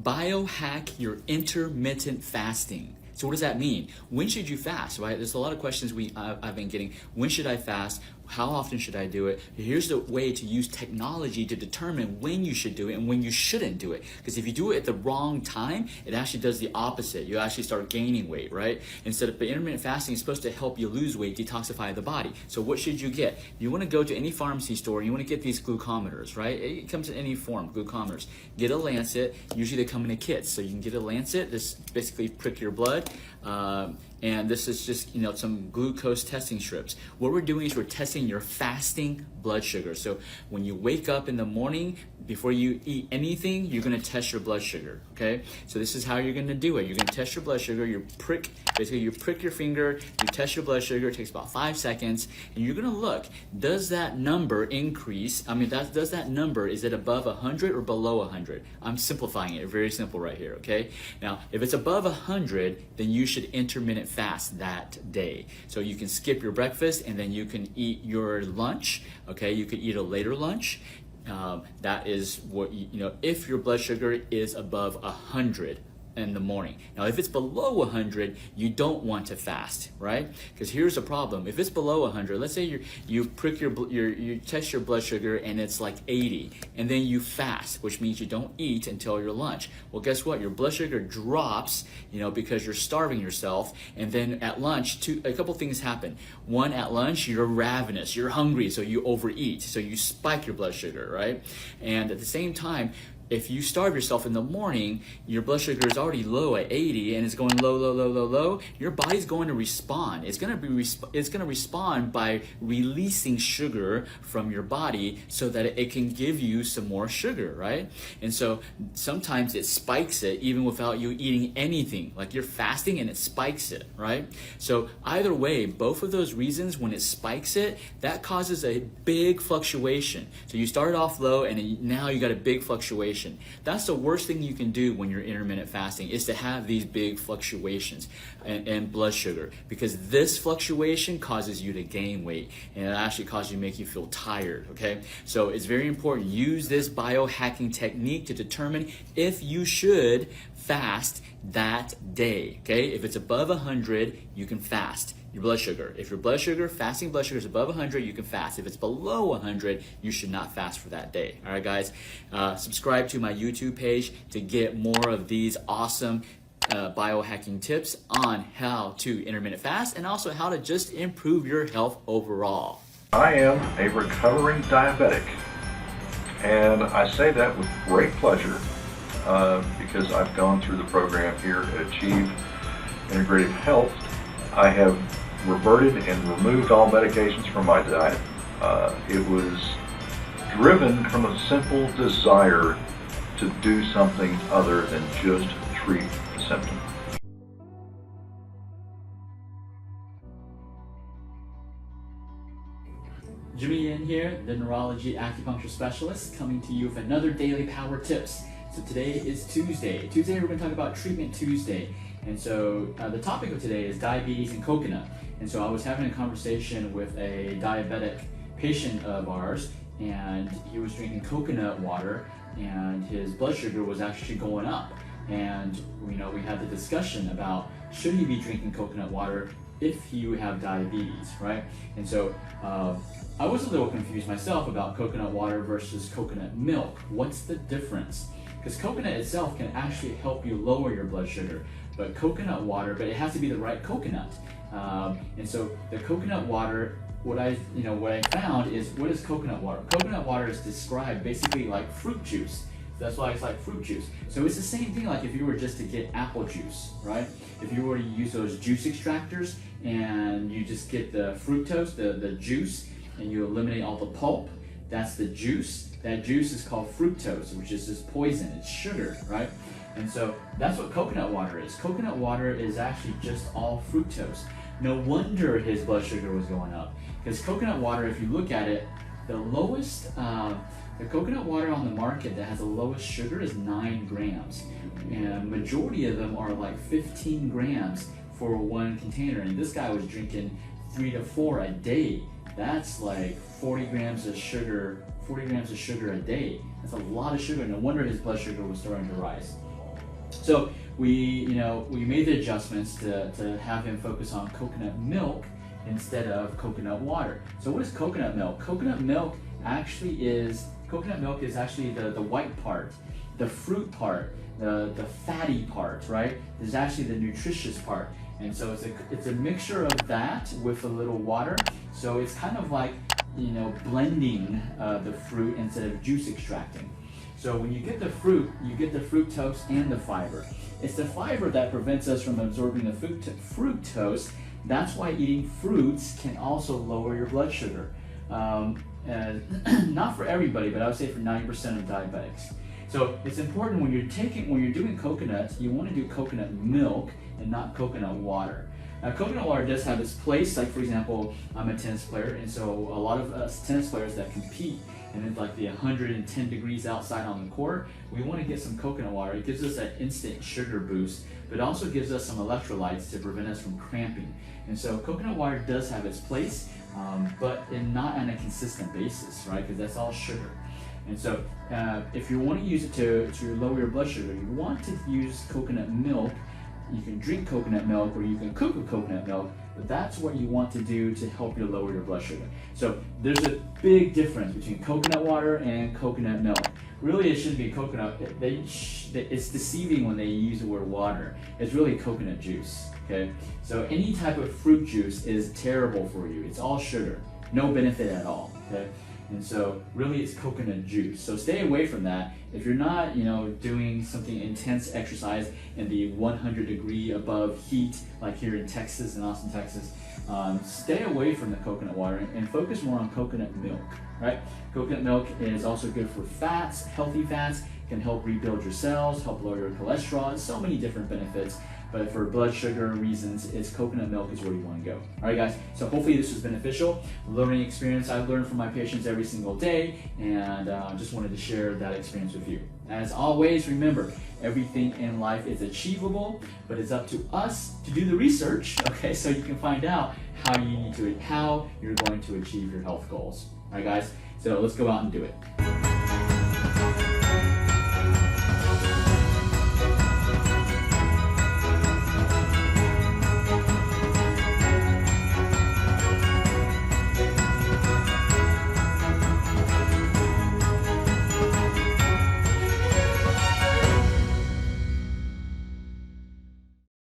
Biohack your intermittent fasting. So what does that mean? When should you fast, right? There's a lot of questions I've been getting. When should I fast? How often should I do it? Here's the way to use technology to determine when you should do it and when you shouldn't do it. Because if you do it at the wrong time, it actually does the opposite. You actually start gaining weight, right? Instead of intermittent fasting is supposed to help you lose weight, detoxify the body. So what should you get? You want to go to any pharmacy store, you want to get these glucometers, right? It comes in any form, glucometers. Get a lancet. Usually they come in a kit. So you can get a lancet. This basically prick your blood. And this is just, some glucose testing strips. What we're doing is we're testing your fasting blood sugar. So when you wake up in the morning, before you eat anything, you're gonna test your blood sugar, okay? So this is how you're gonna do it. You're gonna test your blood sugar, you prick your finger, you test your blood sugar, it takes about 5 seconds, and you're gonna look, does that number increase? Does that number, is it above 100 or below 100? I'm simplifying it, very simple right here, okay? Now, if it's above 100, then you should intermittent fast that day. So you can skip your breakfast and then you can eat your lunch, okay? You could eat a later lunch. That is what, if your blood sugar is above 100 in the morning. Now, if it's below 100, you don't want to fast, right? Because here's the problem. If it's below 100, let's say you test your blood sugar and it's like 80, and then you fast, which means you don't eat until your lunch. Well, guess what? Your blood sugar drops, because you're starving yourself, and then at lunch, a couple things happen. One, at lunch, you're ravenous, you're hungry, so you overeat, so you spike your blood sugar, right? And at the same time, if you starve yourself in the morning, your blood sugar is already low at 80 and it's going low, your body's going to respond. It's going to respond by releasing sugar from your body so that it can give you some more sugar, right? And so sometimes it spikes it even without you eating anything, like you're fasting and it spikes it, right? So either way, both of those reasons, when it spikes it, that causes a big fluctuation. So you started off low and now you got a big fluctuation. That's the worst thing you can do when you're intermittent fasting, is to have these big fluctuations in blood sugar, because this fluctuation causes you to gain weight and it actually causes you to make you feel tired, okay? So it's very important. Use this biohacking technique to determine if you should fast that day, okay? If it's above 100, you can fast your blood sugar. If your fasting blood sugar is above 100, you can fast. If it's below 100, you should not fast for that day. All right, guys, subscribe to my YouTube page to get more of these awesome biohacking tips on how to intermittent fast and also how to just improve your health overall. I am a recovering diabetic, and I say that with great pleasure because I've gone through the program here at Achieve Integrative Health. I have reverted and removed all medications from my diet. It was driven from a simple desire to do something other than just treat the symptom. Jimmy in here, the neurology acupuncture specialist, coming to you with another daily power tips. So today is Tuesday. We're going to talk about Treatment Tuesday. And so the topic of today is diabetes and coconut. And so I was having a conversation with a diabetic patient of ours, and he was drinking coconut water and his blood sugar was actually going up. And we had the discussion about, should he be drinking coconut water if you have diabetes, right? And so I was a little confused myself about coconut water versus coconut milk. What's the difference? Because coconut itself can actually help you lower your blood sugar, but it has to be the right coconut. And so the coconut water, what I found is, what is coconut water? Coconut water is described basically like fruit juice. That's why it's like fruit juice. So it's the same thing like if you were just to get apple juice, right? If you were to use those juice extractors and you just get the fructose, the juice, and you eliminate all the pulp, that's the juice. That juice is called fructose, which is just poison, it's sugar, right? And so that's what coconut water is. Coconut water is actually just all fructose. No wonder his blood sugar was going up. Because coconut water, if you look at it, the coconut water on the market that has the lowest sugar is 9 grams. And majority of them are like 15 grams for one container. And this guy was drinking 3 to 4 a day. That's like 40 grams of sugar a day. That's a lot of sugar. No wonder his blood sugar was starting to rise. So we made the adjustments to have him focus on coconut milk instead of coconut water. So what is coconut milk? Coconut milk is actually the white part, the fruit part, the fatty part, right? This is actually the nutritious part. And so it's a mixture of that with a little water. So it's kind of like, blending the fruit instead of juice extracting. So when you get the fruit, you get the fructose and the fiber. It's the fiber that prevents us from absorbing the fructose. That's why eating fruits can also lower your blood sugar. Not for everybody, but I would say for 90% of diabetics. So it's important when you're doing coconut, you want to do coconut milk and not coconut water. Now, coconut water does have its place. Like, for example, I'm a tennis player, and so a lot of us tennis players that compete, and it's like the 110 degrees outside on the court, we want to get some coconut water. It gives us that instant sugar boost, but also gives us some electrolytes to prevent us from cramping. And so coconut water does have its place, but not on a consistent basis, right? Because that's all sugar. And so if you want to use it to lower your blood sugar, you want to use coconut milk. You can drink coconut milk or you can cook with coconut milk, but that's what you want to do to help you lower your blood sugar. So there's a big difference between coconut water and coconut milk. Really, it shouldn't be coconut. It's deceiving when they use the word water. It's really coconut juice, okay? So any type of fruit juice is terrible for you. It's all sugar, no benefit at all, okay? And so really it's coconut juice. So stay away from that. If you're not, doing something intense exercise in the 100 degree above heat, like here in Texas, in Austin, Texas, stay away from the coconut water and focus more on coconut milk, right? Coconut milk is also good for fats, healthy fats, can help rebuild your cells, help lower your cholesterol, so many different benefits. But for blood sugar reasons, coconut milk is where you want to go. All right, guys, so hopefully this was beneficial. Learning experience I learn from my patients every single day, and just wanted to share that experience with you. As always, remember, everything in life is achievable, but it's up to us to do the research, okay, so you can find out how you're going to achieve your health goals. All right, guys, so let's go out and do it.